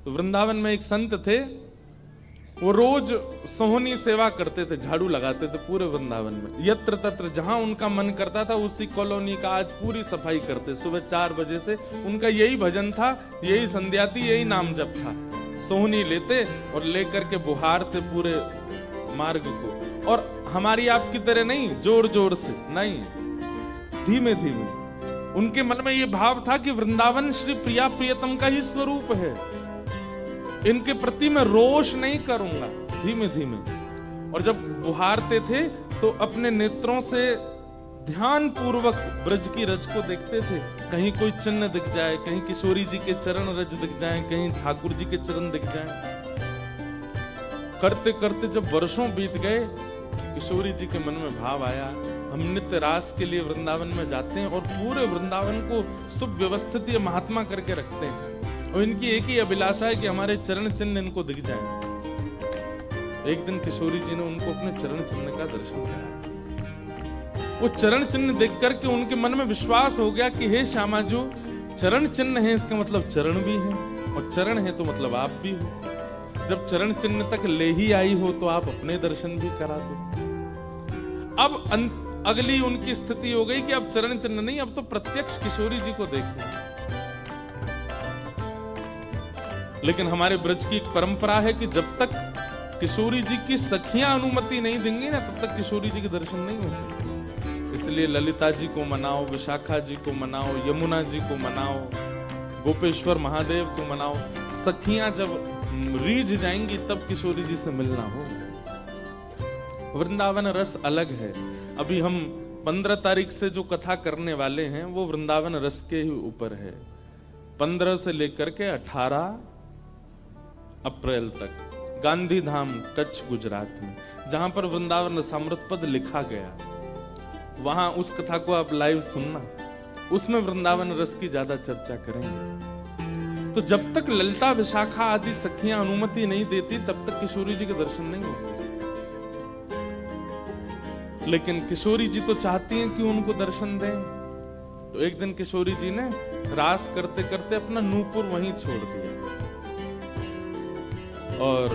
तो वृंदावन में एक संत थे, वो रोज सोहनी सेवा करते थे, झाड़ू लगाते थे पूरे वृंदावन में। यत्र तत्र जहां उनका मन करता था उसी कॉलोनी का आज पूरी सफाई करते। सुबह 4 बजे से उनका यही भजन था, यही संध्या थी, यही नाम जप था। सोहनी लेते और लेकर के बुहारते पूरे मार्ग को। और हमारी आपकी तरह नहीं जोर जोर से, नहीं, धीमे धीमे। उनके मन में ये भाव था कि वृंदावन श्री प्रिया प्रियतम का ही स्वरूप है, इनके प्रति मैं रोष नहीं करूंगा, धीमे धीमे। और जब बुहारते थे तो अपने नेत्रों से ध्यान पूर्वक ब्रज की रज को देखते थे। कहीं कोई चिन्ह दिख जाए, कहीं किशोरी जी के चरण रज दिख जाए, कहीं ठाकुर जी के चरण दिख जाए। करते करते जब वर्षों बीत गए, किशोरी जी के मन में भाव आया, हम नित्य रास के लिए वृंदावन में जाते हैं और पूरे वृंदावन को सुव्यवस्थित ये महात्मा करके रखते हैं, और इनकी एक ही अभिलाषा है कि हमारे चरण चिन्ह इनको दिख जाए। एक दिन किशोरी जी ने उनको अपने चरण चिन्ह का दर्शन कराया। वो चरण चिन्ह देख करके उनके मन में विश्वास हो गया कि हे श्यामा जो चरण चिन्ह है, इसका मतलब चरण भी है, और चरण है तो मतलब आप भी हो। जब चरण चिन्ह तक ले ही आई हो तो आप अपने दर्शन भी करा दो। अब अगली उनकी स्थिति हो गई कि अब चरण चिन्ह नहीं, अब तो प्रत्यक्ष किशोरी जी को देखना। लेकिन हमारे ब्रज की एक परंपरा है कि जब तक किशोरी जी की सखियां अनुमति नहीं देंगी ना, तब तक किशोरी जी के दर्शन नहीं हो सकते। इसलिए ललिता जी को मनाओ, विशाखा जी को मनाओ, यमुना जी को मनाओ, गोपेश्वर महादेव को मनाओ। सखियां जब रीझ जाएंगी तब किशोरी जी से मिलना हो। वृंदावन रस अलग है। अभी हम 15 तारीख से जो कथा करने वाले हैं वो वृंदावन रस के ही ऊपर है। 15 से लेकर के 18 अप्रैल तक गांधी धाम कच्छ गुजरात में, जहां पर वृंदावन रसामृत पद लिखा गया, वहां उस कथा को आप लाइव सुनना। उसमें वृंदावन रस की ज्यादा चर्चा करेंगे। तो जब तक ललिता विशाखा आदि सखियां अनुमति नहीं देती तब तक किशोरी जी के दर्शन नहीं होते। लेकिन किशोरी जी तो चाहती हैं कि उनको दर्शन दें। तो एक दिन किशोरी जी ने रास करते करते अपना नूपुर वहीं छोड़ दिया, और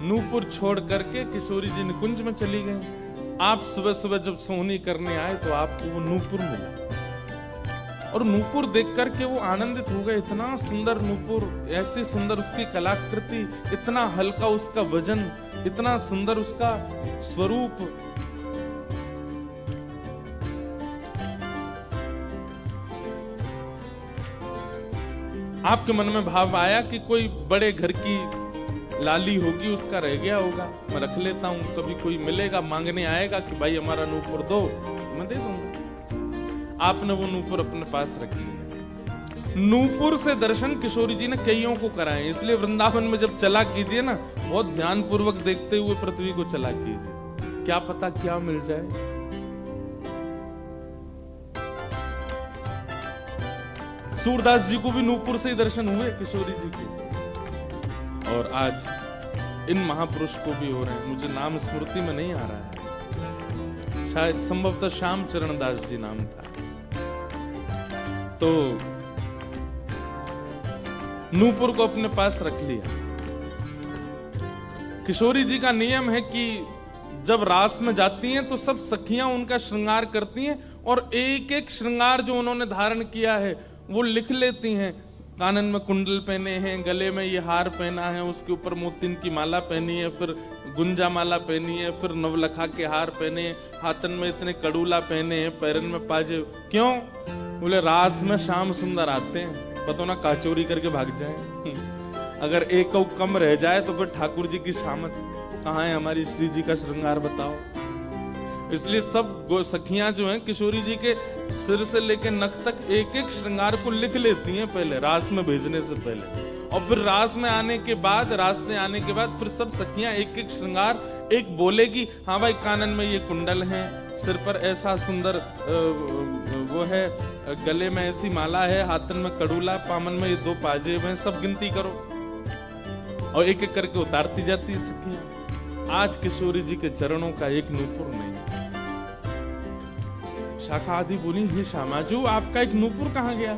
नूपुर छोड़ करके किशोरी जी निकुंज में चली गई। आप सुबह सुबह जब सोहनी करने आए तो आपको वो नूपुर मिला, और नूपुर देख करके वो आनंदित हो गए। इतना सुंदर नूपुर, ऐसी सुंदर उसकी कलाकृति, इतना हल्का उसका वजन, इतना सुंदर उसका स्वरूप। आपके मन में भाव आया कि कोई बड़े घर की लाली होगी, उसका रह गया होगा, मैं रख लेता हूं, कभी कोई मिलेगा मांगने आएगा कि भाई हमारा नूपुर दो, मैं दे दूंगा। आपने वो नूपुर अपने पास रख लिया। नूपुर से दर्शन किशोरी जी ने कईयों को कराए। इसलिए वृंदावन में जब चला कीजिए ना, बहुत ध्यान पूर्वक देखते हुए पृथ्वी को चला कीजिए, क्या पता क्या मिल जाए। सूरदास जी को भी नूपुर से ही दर्शन हुए किशोरी जी के, और आज इन महापुरुष को भी हो रहे हैं। मुझे नाम स्मृति में नहीं आ रहा है, शायद संभवतः श्याम चरण दास जी नाम था। तो नूपुर को अपने पास रख लिया। किशोरी जी का नियम है कि जब रास में जाती हैं तो सब सखियां उनका श्रृंगार करती हैं, और एक एक श्रृंगार जो उन्होंने धारण किया है वो लिख लेती हैं। कानन में कुंडल पहने हैं, गले में ये हार पहना है, उसके ऊपर मोतिन की माला पहनी है, फिर गुंजा माला पहनी है, फिर नवलखा के हार पहने हैं, हाथन में इतने कड़ूला पहने हैं, पैरन में पाजे। क्यों? बोले रास में श्याम सुंदर आते हैं, पता ना काचोरी करके भाग जाए। अगर एक कम रह जाए तो फिर ठाकुर जी की शामत कहाँ है, हमारी श्री जी का श्रृंगार बताओ। इसलिए सब सखियां जो हैं किशोरी जी के सिर से लेकर नख तक एक एक श्रृंगार को लिख लेती हैं पहले, रास में भेजने से पहले। और फिर रास में आने के बाद, रास से आने के बाद फिर सब सखियां एक एक श्रृंगार, एक बोलेगी हाँ भाई कानन में ये कुंडल है, सिर पर ऐसा सुंदर वो है, गले में ऐसी माला है, हाथन में कड़ूला, पामन में ये 2 पाजेब हैं, सब गिनती करो। और एक एक करके उतारती जाती सखियां। आज किशोरी जी के चरणों का एक नूपुर नहीं। शाखा आदि बोली, हे श्यामा जी आपका एक नूपुर कहां गया?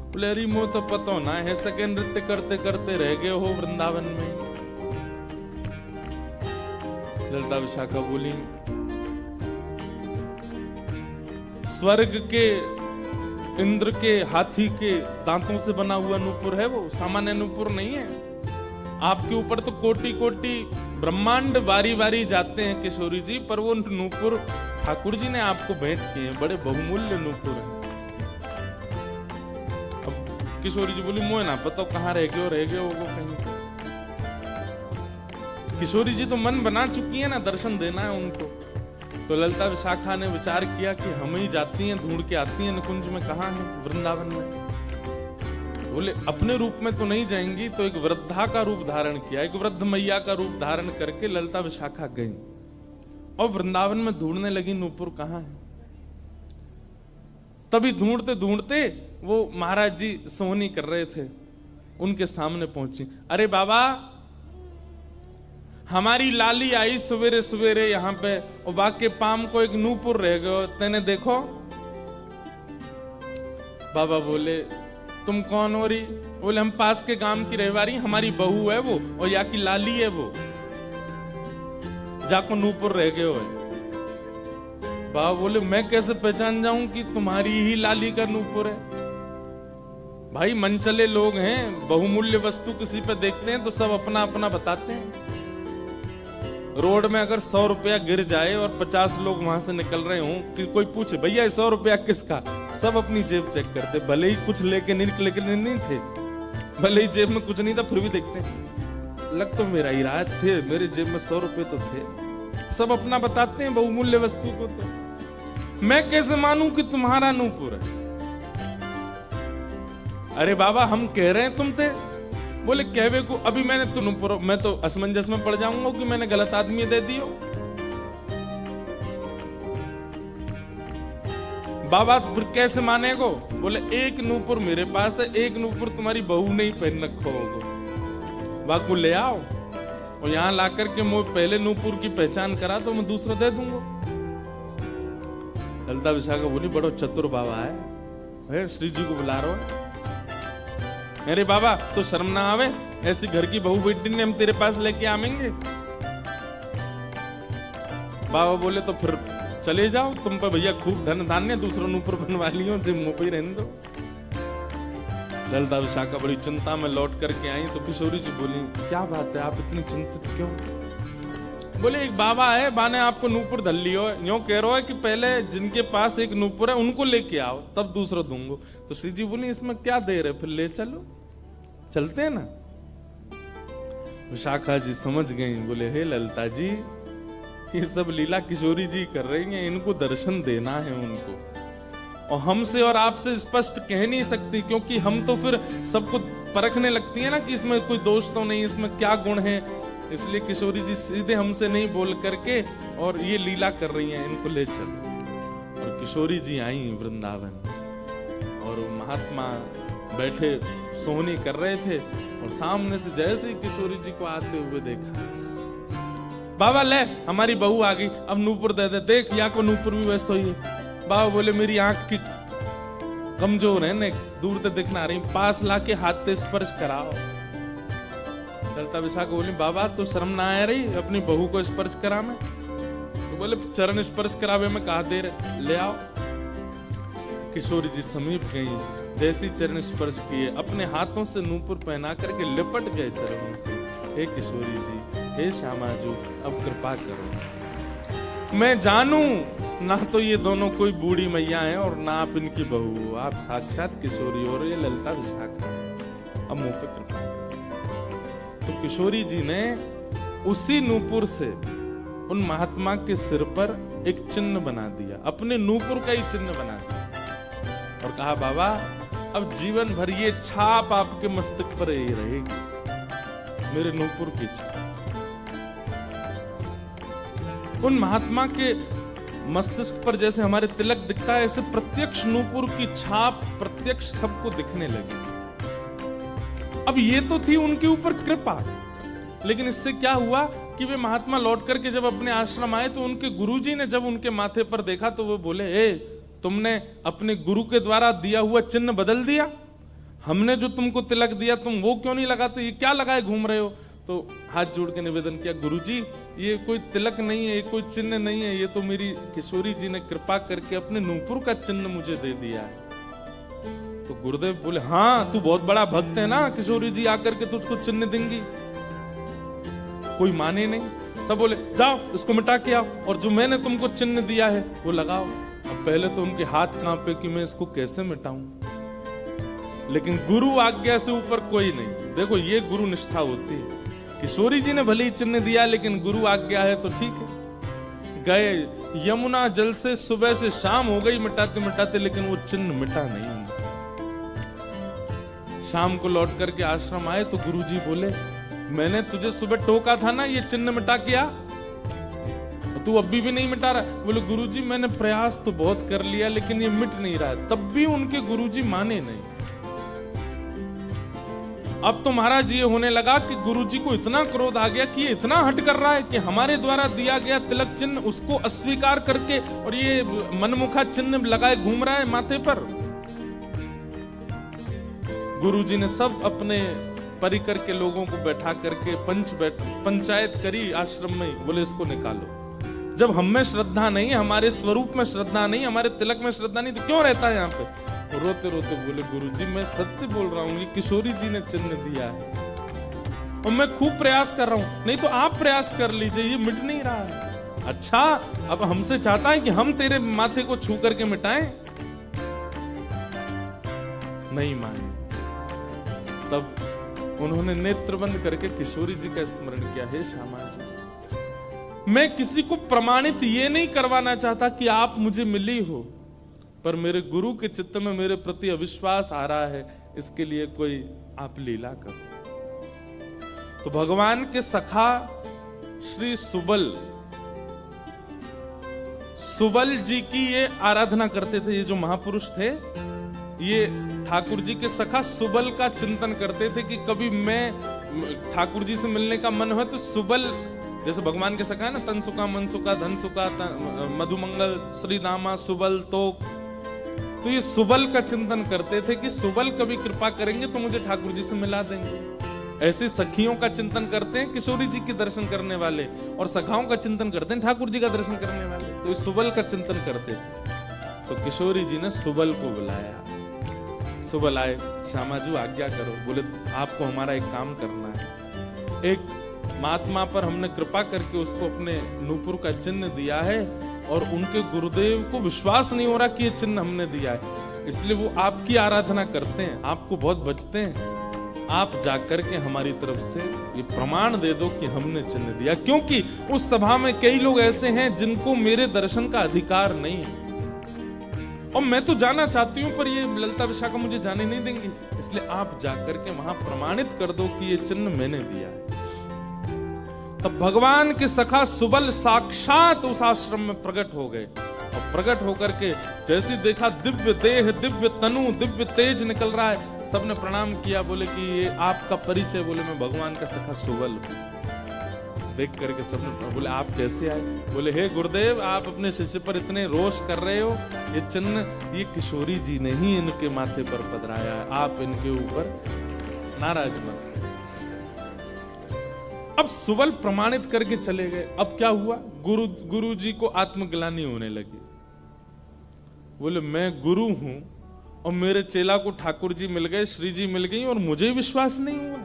बोले अरे मो तो पतो ना है, सके नृत्य करते करते रह गए हो वृंदावन में। ललिता विशाखा बोली स्वर्ग के इंद्र के हाथी के दांतों से बना हुआ नूपुर है, वो सामान्य नूपुर नहीं है। आपके ऊपर तो कोटि कोटि ब्रह्मांड वारी वारी जाते हैं किशोरी जी, पर वो नूपुर ठाकुर जी ने आपको भेंट किए हैं, बड़े बहुमूल्य नूपुर हैं। अब किशोरी जी बोली मोह ना पता कहाँ रह गए हो वो कहीं। किशोरी जी तो मन बना चुकी है ना, दर्शन देना है उनको। तो ललिता विशाखा ने विचार किया कि हम ही जाती हैं, ढूंढ के आती हैं निकुंज में, कहाँ है वृंदावन में। बोले अपने रूप में तो नहीं जाएंगी, तो एक वृद्धा का रूप धारण किया, एक वृद्ध मैया का रूप धारण करके ललिता विशाखा गई और वृंदावन में ढूंढने लगी नूपुर कहाँ है। तभी ढूंढते ढूंढते वो महाराज जी सोहनी कर रहे थे, उनके सामने पहुंची। अरे बाबा हमारी लाली आई सवेरे सवेरे यहाँ पे, और बाके पाम को एक नूपुर रह गयो, तेने देखो। बाबा बोले तुम कौन हो रही? बोले हम पास के गांव की रहवारी, हमारी बहू है वो, और या की लाली है वो, जाको नूपुर रह गयो है। बाबा बोले मैं कैसे पहचान जाऊं कि तुम्हारी ही लाली का नूपुर है? भाई मनचले लोग हैं, बहुमूल्य वस्तु किसी पे देखते हैं तो सब अपना अपना बताते हैं। रोड में अगर 100 रुपया गिर जाए और 50 लोग वहां से निकल रहे हों, कि कोई पूछे भैया 100 रुपया किसका, सब अपनी जेब चेक करते, भले ही कुछ लेके नहीं थे, भले ही जेब में कुछ नहीं था, फिर भी देखते लग तो मेरा ही रहा थे, मेरे जेब में 100 रुपए तो थे। सब अपना बताते हैं बहुमूल्य वस्तु को। तो मैं कैसे मानूं कि तुम्हारा नूपुर है? अरे बाबा हम कह रहे हैं तुम थे। बोले कहवे को अभी मैंने तो मैं तो असमंजस में पड़ जाऊंगा कि मैंने गलत आदमी दे दियो। बाबा कैसे मानेगो? बोले एक नूपुर मेरे पास है, एक नूपुर तुम्हारी बहू ने ही पहन रखो होगा, बाकू ले आओ और यहां लाकर के मुझे पहले नूपुर की पहचान करा तो मैं दूसरा दे दूंगा। ललिता विशाखा बोली बड़ो चतुर बाबा है, श्री जी को बुला रहा हो। अरे बाबा तो शर्म ना आवे, ऐसी घर की बहू बेटी ने हम तेरे पास लेके आवेंगे। बाबा बोले तो फिर चले जाओ, तुम पर भैया खूब धन धान्य, दूसरा नूपुर बनवा लियो, जिम मुंह पे रहने दो। ललिता विशाखा बड़ी चिंता में लौट करके आई तो किशोरी जी बोली क्या बात है, आप इतनी चिंतित क्यों? बोले एक बाबा है, बाने आपको नूपुर धल लियो, यूं कह रहा है कि पहले जिनके पास एक नूपुर है उनको लेके आओ, तब दूसरा दूंगा। तो श्री जी बोली इसमें क्या देर है, फिर ले चलो, चलते हैं ना। विशाखा जी समझ गई, बोले हे ललिता जी ये सब लीला किशोरी जी कर रही हैं, इनको दर्शन देना है उनको, और हमसे और आपसे स्पष्ट कह नहीं सकती, क्योंकि हम तो फिर सबको परखने लगती है ना कि इसमें कोई दोष तो नहीं, इसमें क्या गुण है। इसलिए किशोरी जी सीधे हमसे नहीं बोल करके और ये लीला कर रही हैं, इनको ले चलो। और किशोरी जी आई वृंदावन, और महात्मा बैठे सोहनी कर रहे थे, और सामने से जैसे ही किशोरी जी को आते हुए देखा, बाबा ले हमारी बहू आ गई, अब नूपुर दे दे, देख यहाँ को नूपुर भी वैसा ही है। बाबा बोले मेरी आंख की कमजोर है ने, दूर से दिखना रही, पास लाके हाथ से स्पर्श कराओ। ललिता विशाखा बोली बाबा तो शर्म ना आ रही अपनी बहू को स्पर्श करा में? तो बोले चरण स्पर्श करावे में कहा देर, ले आओ। किशोरी जी समीप गई, जैसी चरण स्पर्श किए अपने हाथों से नूपुर पहना करके लिपट गए चरणों से। हे किशोरी जी, हे श्यामा जी, अब कृपा करो, मैं जानूं ना तो ये दोनों कोई बूढ़ी मैया हैं और ना आप इनकी बहू, आप साक्षात किशोरी और ये ललिता विशाखा, अब मुंह पे कृपा करो। तो किशोरी जी ने उसी नूपुर से उन महात्मा के सिर पर एक चिन्ह बना दिया, अपने नूपुर का ही चिन्ह बना दिया, और कहा बाबा अब जीवन भर ये छाप आपके मस्तक पर ही रहेगी, मेरे नूपुर की छाप। उन महात्मा के मस्तिष्क पर जैसे हमारे तिलक दिखता है, ऐसे प्रत्यक्ष नूपुर की छाप प्रत्यक्ष सबको दिखने लगी। अब ये तो थी उनके ऊपर कृपा, लेकिन इससे क्या हुआ कि वे महात्मा लौट करके जब अपने आश्रम आए तो उनके गुरुजी ने जब उनके माथे पर देखा तो वो बोले, ए तुमने अपने गुरु के द्वारा दिया हुआ चिन्ह बदल दिया? हमने जो तुमको तिलक दिया तुम वो क्यों नहीं लगाते, ये क्या लगाए घूम रहे हो। तो हाथ जोड़ के निवेदन किया, गुरुजी ये कोई तिलक नहीं है, ये कोई चिन्ह नहीं है, ये तो मेरी किशोरी जी ने कृपा करके अपने नूपुर का चिन्ह मुझे दे दिया है। तो गुरुदेव बोले, हाँ तू बहुत बड़ा भक्त है ना, किशोरी जी आकर के तुझको चिन्ह देंगी। कोई माने नहीं, सब बोले जाओ इसको मिटा के आओ, और जो मैंने तुमको चिन्ह दिया है वो लगाओ। अब पहले तो उनके हाथ कांपे कि मैं इसको कैसे मिटाऊं, लेकिन गुरु आज्ञा से ऊपर कोई नहीं। देखो ये गुरु निष्ठा होती है। किशोरी जी ने भले ही चिन्ह दिया, लेकिन गुरु आज्ञा है तो ठीक है। गए यमुना जल से सुबह से शाम हो गई मिटाते मिटाते, लेकिन वो चिन्ह मिटा नहीं उनसे। शाम को लौट करके आश्रम आए तो गुरुजी बोले, मैंने तुझे सुबह टोका था ना ये चिन्ह मिटा किया, तू अभी भी नहीं मिटा रहा। बोले गुरुजी मैंने प्रयास तो बहुत कर लिया लेकिन ये मिट नहीं रहा है। तब भी उनके गुरुजी माने नहीं। अब तो महाराज ये होने लगा कि गुरुजी को इतना क्रोध आ गया कि ये इतना हट कर रहा है कि हमारे द्वारा दिया गया तिलक चिन्ह उसको अस्वीकार करके और ये मनमुखा चिन्ह लगाए घूम रहा है माथे पर। गुरुजी ने सब अपने परिकर के लोगों को बैठा करके पंचायत करी आश्रम में, बोले इसको निकालो। जब हम में श्रद्धा नहीं, हमारे स्वरूप में श्रद्धा नहीं, हमारे तिलक में श्रद्धा नहीं, तो क्यों रहता है यहाँ पे। रोते रोते बोले गुरुजी मैं सत्य बोल रहा हूँ, ये किशोरी जी ने चिन्ह दिया है और मैं खूब प्रयास कर रहा हूँ, नहीं तो आप प्रयास कर लीजिए, ये मिट नहीं रहा है। अच्छा अब हमसे चाहता है कि हम तेरे माथे को छू करके मिटाएं, नहीं माने। तब उन्होंने नेत्र बंद करके किशोरी जी का स्मरण किया, हे श्यामा जी मैं किसी को प्रमाणित ये नहीं करवाना चाहता कि आप मुझे मिली हो, पर मेरे गुरु के चित्त में मेरे प्रति अविश्वास आ रहा है, इसके लिए कोई आप लीला करो। तो भगवान के सखा श्री सुबल जी की ये आराधना करते थे। ये जो महापुरुष थे ये ठाकुर जी के सखा सुबल का चिंतन करते थे कि कभी मैं ठाकुर जी से मिलने का मन हो तो सुबल, जैसे भगवान के सखा है ना, तन सुखा मन सुखा धन सुखा मधुमंगल श्री दामा सुबल, तो ये सुबल का चिंतन करते थे कि सुबल कभी कृपा करेंगे तो मुझे ठाकुर जी से मिला देंगे। ऐसे सखियों का चिंतन करते हैं किशोरी जी के दर्शन करने वाले, और सखाओं का चिंतन करते हैं ठाकुर जी का दर्शन करने वाले। तो इस सुबल का चिंतन करते थे। तो किशोरी जी ने सुबल को बुलाया। सुबल आए, श्यामा जी आज्ञा करो। बोले आपको हमारा एक काम करना है। एक महात्मा पर हमने कृपा करके उसको अपने नूपुर का चिन्ह दिया है और उनके गुरुदेव को विश्वास नहीं हो रहा कि ये चिन्ह हमने दिया है, इसलिए वो आपकी आराधना करते हैं, आपको बहुत बचते हैं। आप जाकर के हमारी तरफ से ये प्रमाण दे दो कि हमने चिन्ह दिया, क्योंकि उस सभा में कई लोग ऐसे हैं जिनको मेरे दर्शन का अधिकार नहीं है और मैं तो जाना चाहती हूं पर ये ललिता विशाखा मुझे जाने नहीं देंगी, इसलिए आप जाकर के वहां प्रमाणित कर दो कि ये चिन्ह मैंने दिया है। तब भगवान के सखा सुबल साक्षात उस आश्रम में प्रकट हो गए और प्रकट होकर के जैसे देखा दिव्य देह, दिव्य तनु, दिव्य तेज निकल रहा है, सबने प्रणाम किया। बोले कि ये आपका परिचय? बोले मैं भगवान का सखा सुबल हूं। देख करके सबने बोले आप कैसे आए? बोले हे गुरुदेव आप अपने शिष्य पर इतने रोष कर रहे हो, ये चिन्ह ये किशोरी जी ने ही इनके माथे पर पधराया है, आप इनके ऊपर नाराज मत। अब सुबल प्रमाणित करके चले गए। अब क्या हुआ, गुरु जी को आत्मग्लानि होने लगी। बोले मैं गुरु हूं और मेरे चेला को ठाकुर जी मिल गए, श्री जी मिल गई और मुझे विश्वास नहीं हुआ।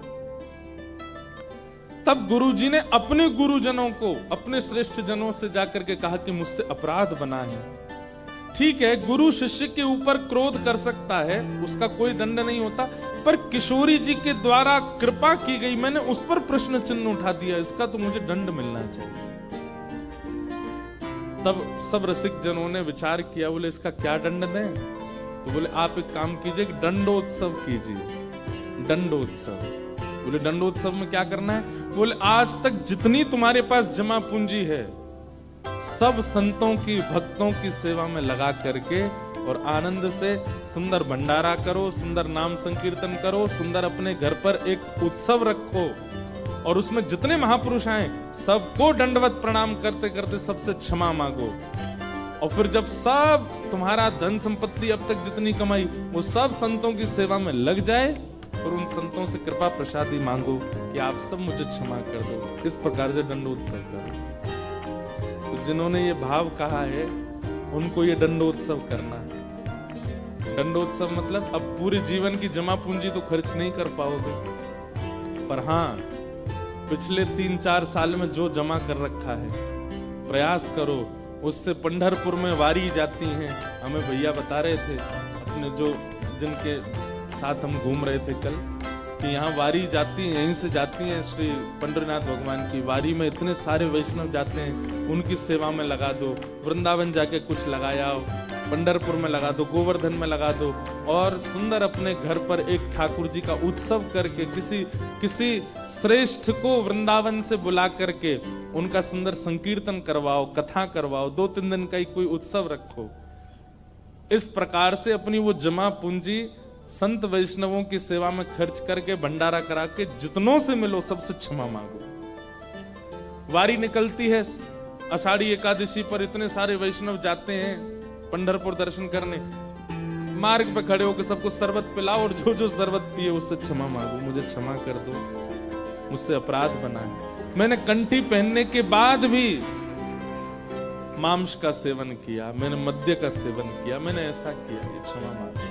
तब गुरु जी ने अपने गुरुजनों को, अपने श्रेष्ठ जनों से जाकर के कहा कि मुझसे अपराध बना है। ठीक है, गुरु शिष्य के ऊपर क्रोध कर सकता है, उसका कोई दंड नहीं होता, पर किशोरी जी के द्वारा कृपा की गई, मैंने उस पर प्रश्न चिन्ह उठा दिया, इसका तो मुझे दंड मिलना चाहिए। तब सब रसिक जनों ने विचार किया, बोले इसका क्या दंड दें? तो बोले आप एक काम कीजिए कि दंडोत्सव कीजिए। दंडोत्सव। बोले दंडोत्सव में क्या करना है? बोले आज तक जितनी तुम्हारे पास जमा पूंजी है सब संतों की, भक्तों की सेवा में लगा करके और आनंद से सुंदर भंडारा करो, सुंदर नाम संकीर्तन करो, सुंदर अपने घर पर एक उत्सव रखो और उसमें जितने महापुरुष आए सबको दंडवत प्रणाम करते करते सबसे क्षमा मांगो और फिर जब सब तुम्हारा धन संपत्ति अब तक जितनी कमाई वो सब संतों की सेवा में लग जाए, और उन संतों से कृपा प्रसादी मांगो कि आप सब मुझे क्षमा कर दो। इस प्रकार से दंडोत्सव करो। तो जिन्होंने ये भाव कहा है उनको ये दंडोत्सव करना है। दंडोत्सव मतलब अब पूरे जीवन की जमा पूंजी तो खर्च नहीं कर पाओगे, पर हाँ पिछले 3-4 साल में जो जमा कर रखा है प्रयास करो उससे। पंढरपुर में वारी जाती हैं, हमें भैया बता रहे थे अपने जो जिनके साथ हम घूम रहे थे कल, कि यहाँ वारी जाती है, यहीं से जाती हैं श्री पंडरीनाथ भगवान की वारी में इतने सारे वैष्णव जाते हैं, उनकी सेवा में लगा दो। वृंदावन जाके कुछ लगाया, पंढरपुर में लगा दो, गोवर्धन में लगा दो, और सुंदर अपने घर पर एक ठाकुर जी का उत्सव करके किसी श्रेष्ठ को वृंदावन से बुला करके उनका सुंदर संकीर्तन करवाओ, कथा करवाओ, 2-3 दिन का ही कोई उत्सव रखो। इस प्रकार से अपनी वो जमा पूंजी संत वैष्णवों की सेवा में खर्च करके भंडारा करा के जितनों से मिलो सबसे क्षमा मांगो। वारी निकलती है आषाढ़ी एकादशी पर, इतने सारे वैष्णव जाते हैं पंढरपुर दर्शन करने, मार्ग पे खड़े होकर सबको शरबत पिलाओ और जो जो शरबत पिए उससे क्षमा मांगो, मुझे क्षमा कर दो, मुझसे अपराध बना है, मैंने कंठी पहनने के बाद भी मांस का सेवन किया, मैंने मद्य का सेवन किया, मैंने ऐसा किया, ये क्षमा मांगो।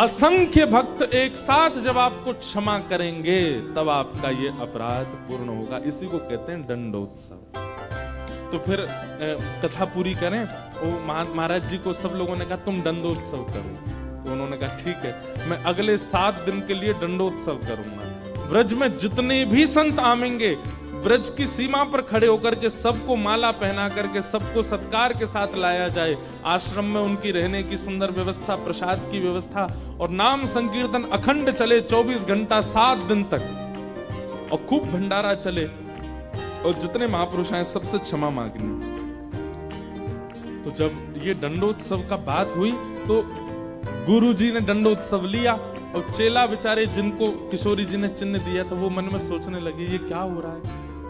असंख्य भक्त एक साथ जब आपको क्षमा करेंगे तब आपका ये अपराध पूर्ण होगा। इसी को कहते हैं दंडोत्सव। तो फिर कथा पूरी करें। वो महाराज जी को सब लोगों ने कहा तुम दंडोत्सव करो, तो उन्होंने कहा ठीक है, मैं अगले 7 दिन के लिए दंडोत्सव करूंगा। ब्रज में जितने भी संत आवेंगे ब्रज की सीमा पर खड़े होकर के सबको माला पहना करके सबको सत्कार के साथ लाया जाए। आश्रम में उनकी रहने की सुंदर व्यवस्था, प्रसाद की व्यवस्था, और नाम संकीर्तन अखंड चले 24 घंटा 7 दिन तक, और खूब भंडारा चले, और जितने महापुरुष आए सबसे क्षमा मांगनी। तो जब ये दंडोत्सव का बात हुई तो गुरु जी ने दंडोत्सव लिया, और चेला बेचारे जिनको किशोरी जी ने चिन्ह दिया था वो मन में सोचने लगे ये क्या हो रहा है,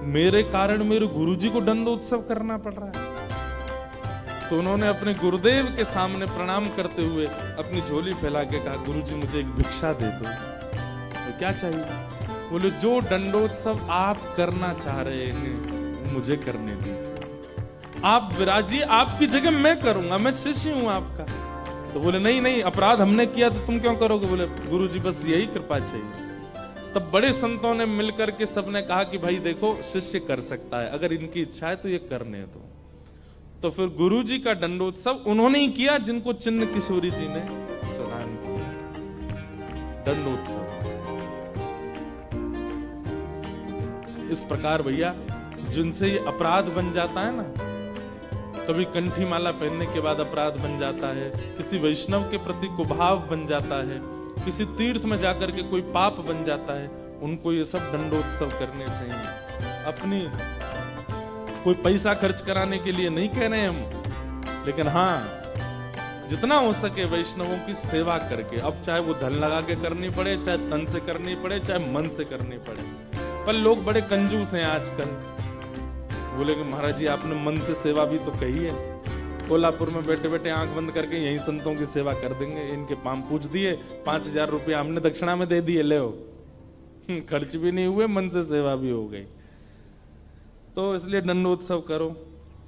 मेरे कारण मेरे गुरुजी को दंडोत्सव करना पड़ रहा है। तो उन्होंने अपने गुरुदेव के सामने प्रणाम करते हुए अपनी झोली फैला के कहा गुरुजी मुझे एक भिक्षा दे दो। तो क्या चाहिए? बोले जो दंडोत्सव आप करना चाह रहे हैं मुझे करने दीजिए, आप विराजिए, आपकी जगह मैं करूंगा, मैं शिष्य हूं आपका। तो बोले नहीं अपराध हमने किया तो तुम क्यों करोगे? बोले गुरुजी बस यही कृपा चाहिए। तब बड़े संतों ने मिलकर के सबने कहा कि भाई देखो शिष्य कर सकता है, अगर इनकी इच्छा है तो ये करने दो। तो फिर गुरुजी का दंडोत्सव उन्होंने ही किया जिनको चिन्ह किशोरी जी ने प्रदान किया। दंडोत्सव इस प्रकार भैया जिनसे ये अपराध बन जाता है ना, कभी कंठी माला पहनने के बाद अपराध बन जाता है, किसी वैष्णव के प्रति कुभाव बन जाता है, किसी तीर्थ में जाकर के कोई पाप बन जाता है, उनको ये सब दंडोत्सव करने चाहिए। अपनी कोई पैसा खर्च कराने के लिए नहीं कह रहे हम, लेकिन हाँ जितना हो सके वैष्णवों की सेवा करके, अब चाहे वो धन लगा के करनी पड़े, चाहे तन से करनी पड़े, चाहे मन से करनी पड़े। पर लोग बड़े कंजूस हैं आजकल। बोले कि महाराज जी आपने मन से सेवा भी तो कही है, कोल्हापुर में बैठे बैठे आंख बंद करके यही संतों की सेवा कर देंगे, इनके पाम पूछ दिए, 5000 रुपया हमने दक्षिणा में दे दिए, ले खर्च भी नहीं हुए, मन से सेवा भी हो गई। तो इसलिए दंडोत्सव करो।